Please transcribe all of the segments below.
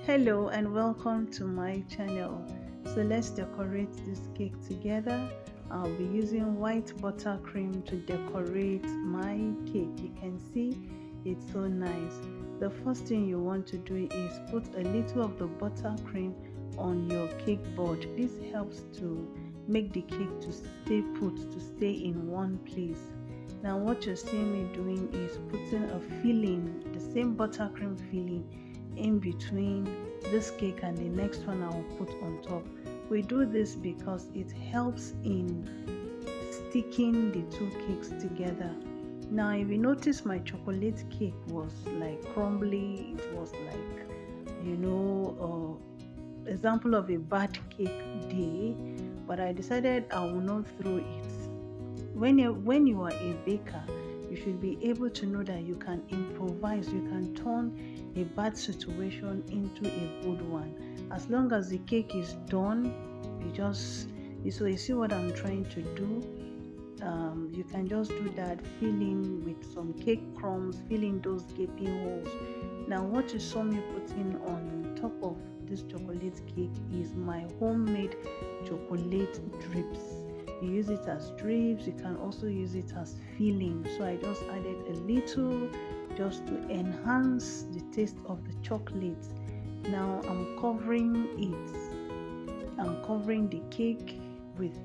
Hello and welcome to my channel. So let's decorate this cake together. I'll be using white buttercream to decorate my cake. You can see it's so nice. The first thing you want to do is put a little of the buttercream on your cake board. This helps to make the cake to stay put, to stay in one place. Now what you're seeing me doing is putting a filling, the same buttercream filling, in between this cake and the next one I will put on top. We do this because it helps in sticking the two cakes together. Now if you notice, my chocolate cake was like crumbly, it was like, example of a bad cake day, but I decided I will not throw it. When you are a baker, you should be able to know that you can improvise, you can turn a bad situation into a good one. As long as the cake is done, so you see what I'm trying to do. You can just do that, filling with some cake crumbs, filling those gaping holes. Now what you saw me putting on top of this chocolate cake is my homemade chocolate drips. You use it as drips, you can also use it as filling. So I just added a little just to enhance the taste of the chocolate. Now I'm covering the cake with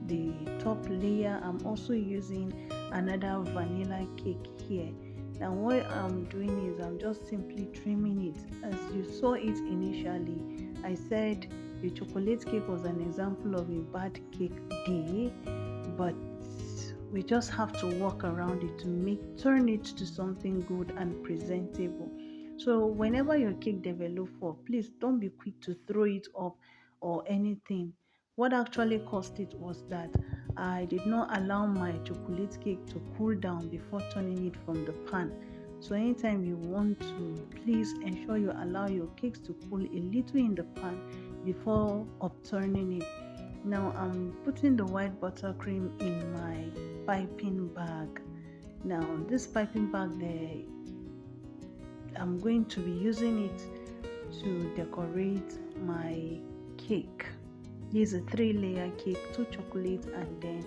the top layer. I'm also using another vanilla cake here. Now what I'm doing is I'm just simply trimming it. As you saw it initially, I said the chocolate cake was an example of a bad cake day, but we just have to work around it to turn it to something good and presentable. So whenever your cake develops fall, please don't be quick to throw it up or anything. What actually caused it was that I did not allow my chocolate cake to cool down before turning it from the pan. So anytime you want to, please ensure you allow your cakes to cool a little in the pan before upturning it. Now I'm putting the white buttercream in my piping bag. Now this piping bag there, I'm going to be using it to decorate my cake. This is a 3-layer cake, 2 chocolate and then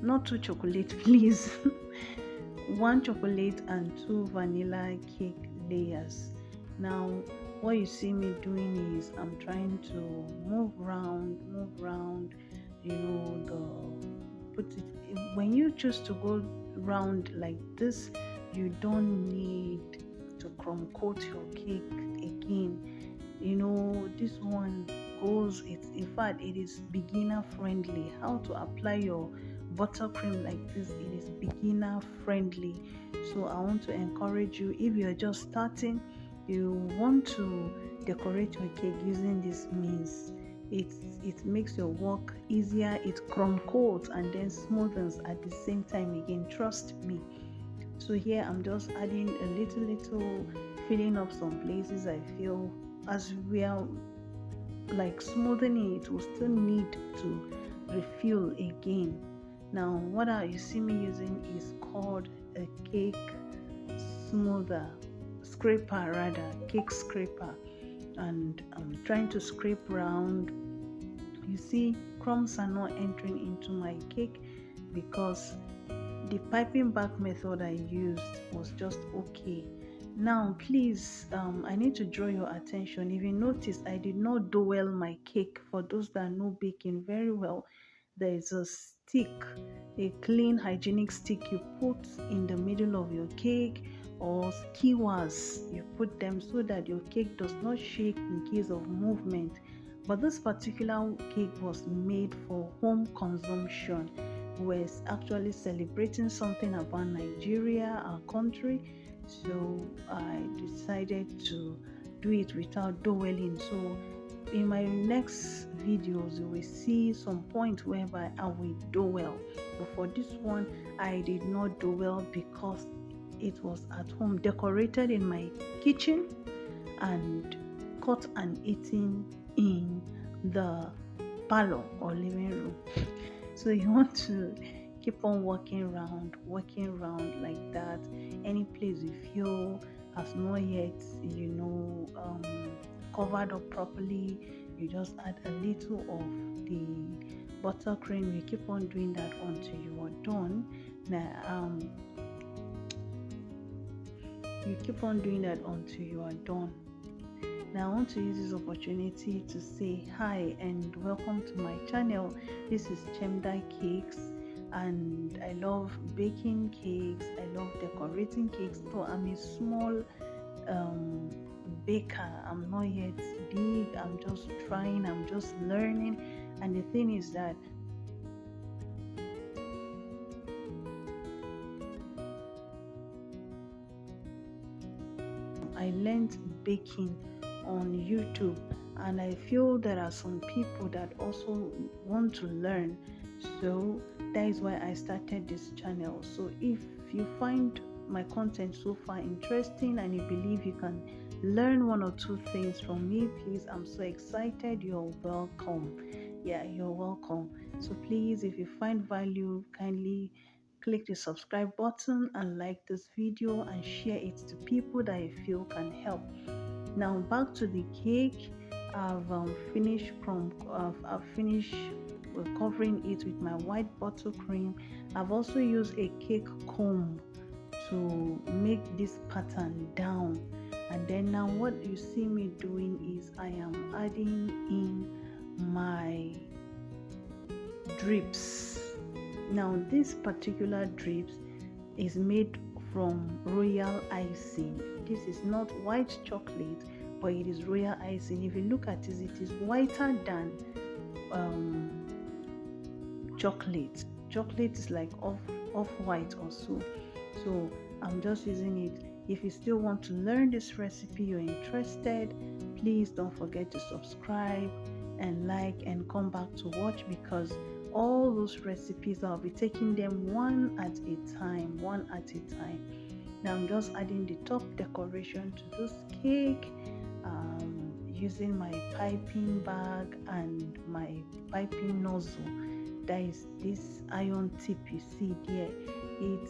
not 2 chocolate please 1 chocolate and 2 vanilla cake layers. Now what you see me doing is I'm trying to move around, when you choose to go round like this, you don't need to crumb coat your cake again. This one in fact it is beginner friendly. How to apply your buttercream like this, it is beginner friendly. So I want to encourage you, if you're just starting, you want to decorate your cake using this means, it makes your work easier, it crumb coats and then smoothens at the same time again, trust me. So here I'm just adding a little, filling up some places I feel as we are like smoothing it, will still need to refill again. Now what you see me using is called a cake cake scraper, and I'm trying to scrape round. You see crumbs are not entering into my cake because the piping bag method I used was just okay. Now please, I need to draw your attention. If you notice, I did not dowel my cake. For those that know baking very well, there is a stick, a clean hygienic stick you put in the middle of your cake, or skewers, you put them so that your cake does not shake in case of movement. But this particular cake was made for home consumption. We're actually celebrating something about Nigeria, our country, so I decided to do it without doweling. So in my next videos you will see some point whereby I will dowel, but for this one I did not dowel because it was at home, decorated in my kitchen and cut and eaten in the parlor or living room. So you want to keep on walking around like that. Any place you feel has not yet, covered up properly, you just add a little of the buttercream. You keep on doing that until you are done. Now, you keep on doing that until you are done. Now I want to use this opportunity to say hi and welcome to my channel. This is Chemda Cakes, and I love baking cakes. I love decorating cakes. So I'm a small baker. I'm not yet big. I'm just trying. I'm just learning. And the thing is that I learned baking on YouTube, and I feel there are some people that also want to learn. So that is why I started this channel. So if you find my content so far interesting and you believe you can learn one or two things from me, please, I'm so excited. You're welcome. Yeah, you're welcome. So please, if you find value, kindly click the subscribe button and like this video and share it to people that you feel can help. Now back to the cake. I've finished covering it with my white buttercream. I've also used a cake comb to make this pattern down, and then now what you see me doing is I am adding in my drips. Now this particular drips is made from royal icing. This is not white chocolate, but it is royal icing. If you look at it, it is whiter than chocolate. Chocolate is like off white or so. So I'm just using it. If you still want to learn this recipe, you're interested, please don't forget to subscribe and like and come back to watch, because all those recipes I'll be taking them one at a time. Now I'm just adding the top decoration to this cake, using my piping bag and my piping nozzle. That is this iron tip you see there. It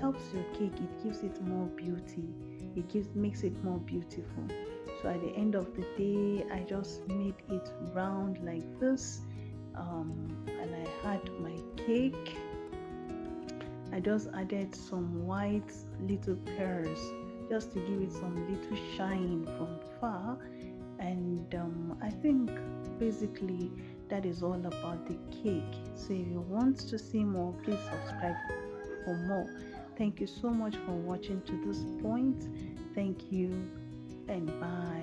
helps your cake, it gives it more beauty, makes it more beautiful. So at the end of the day, I just made it round like this, and I had my cake. I just added some white little pearls just to give it some little shine from far, and I think basically that is all about the cake. So if you want to see more, please subscribe for more. Thank you so much for watching to this point. Thank you and bye.